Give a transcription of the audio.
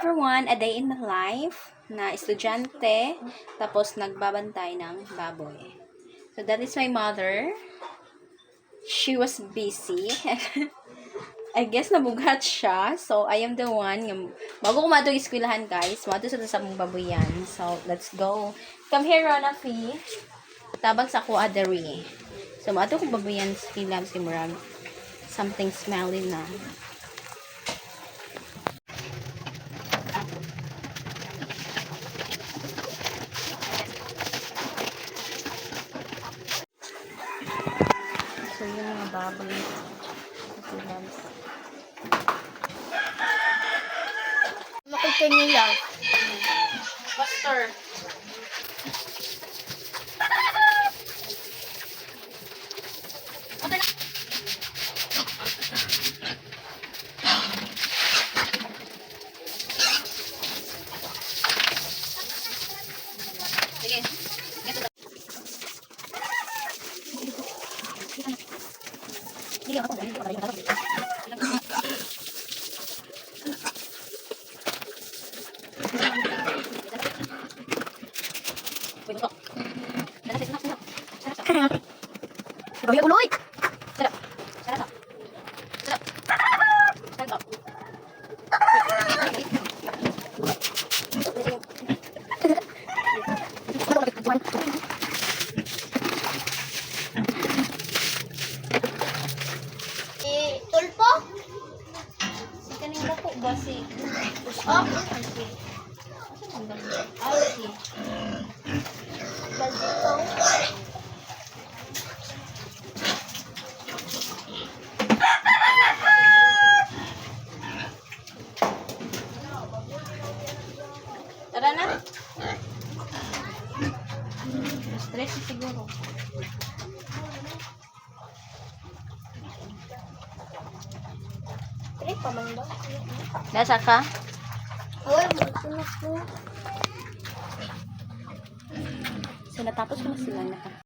everyone, a day in my life na estudyante tapos nagbabantay ng baboy. So that is my mother. She was busy. I guess nabugat siya. So I am the one yung bago ko mato eskwelahan guys. Mato sa mong baboyan. So let's go. Come here Ronafi. Tabag sa ko adari. So mato ko baboyan eskwelahan si murag something smelly na. So, yung mga baboy. Makita niyo yan. Buster. Sige. Sige ako. Gawin uloy! Sarap. Sarap. Sarap. Sarap. Tulpo? Si kaning dako ba si Oh? Alki. Baldito. Tara na. Stress siguro. Pre, pamanda. Nasa ka? Awal, magsunod ko. So natapos ko na sila na.